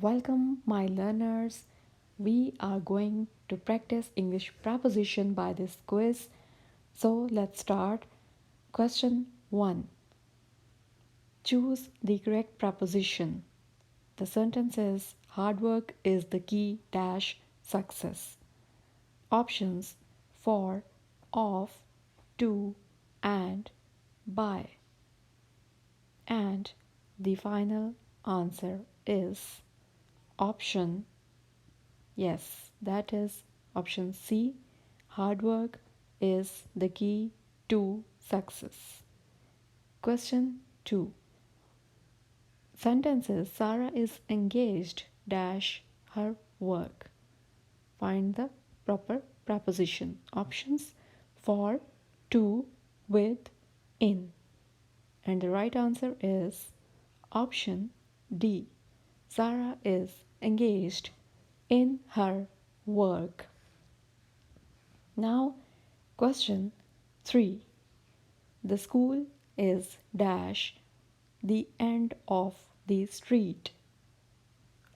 Welcome, my learners. We are going to practice English preposition by this quiz. So let's start. Question 1. Choose the correct preposition. The sentence is hard work is the key dash success. Options for, of, to, and, by. And the final answer is option. Yes, that is option C. Hard work is the key to success. Question 2. Sentences Sarah is engaged dash her work. Find the proper preposition. Options for, to, with, in. And the right answer is option D. Sarah is engaged in her work. Now, question 3. The school is dash the end of the street.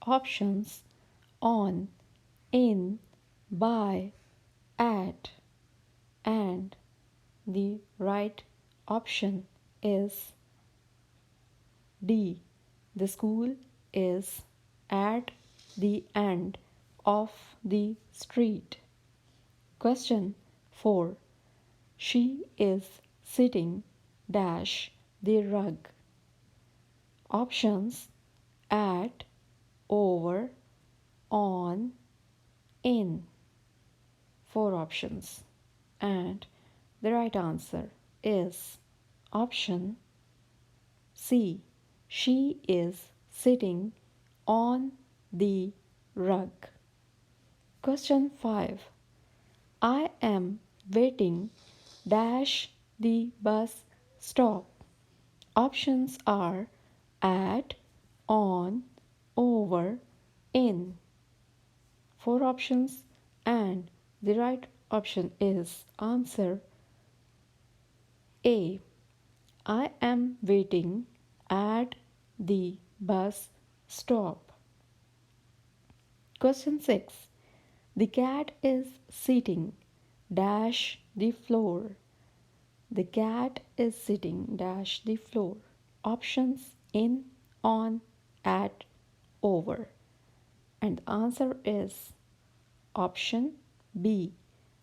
Options on, in, by, at, and. The right option is D. The school is at the end of the street. Question 4. She is sitting dash the rug. Options at, over, on, in. 4 options. And the right answer is option C. She is sitting on the rug. Question 5. I am waiting dash the bus stop. Options are at, on, over, in. 4 options and the right option is answer A. I am waiting at the bus stop. Question 6. The cat is sitting dash the floor. The cat is sitting dash the floor. Options in, on, at, over. And the answer is option B.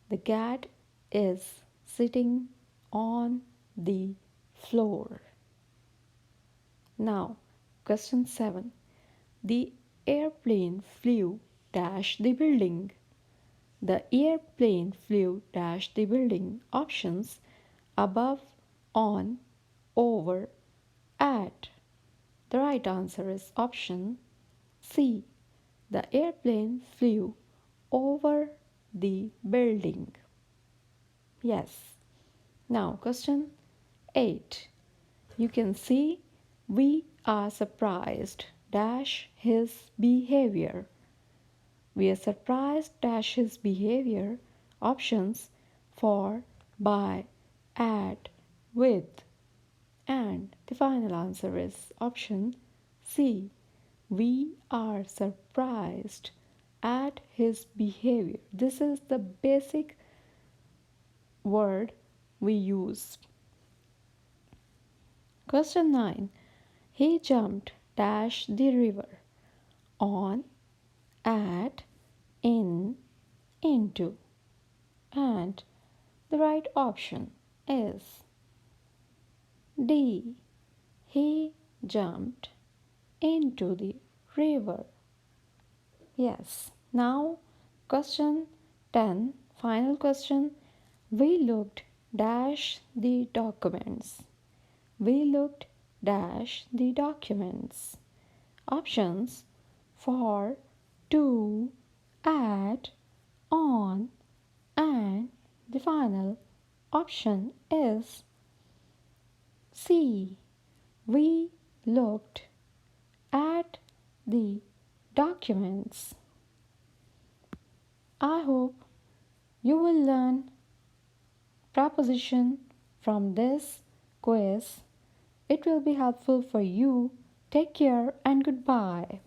The cat is sitting on the floor. Now, question 7. The airplane flew dash the building. The airplane flew dash the building. Options above, on, over, at. The right answer is option C. The airplane flew over the building. Yes. Now, question 8. You can see we are surprised dash his behavior. We are surprised dash his behavior. Options for, by, at, with. And the final answer is option C. We are surprised at his behavior. This is the basic word we use. Question 9. He jumped dash the river. On, at, in, into. And the right option is D. He jumped into the river. Yes. Now, question 10, final question. We looked dash the documents. We looked dash the documents. Options for, to, at, on, and the final option is C. We looked at the documents. I hope you will learn preposition from this quiz. It will be helpful for you. Take care and goodbye.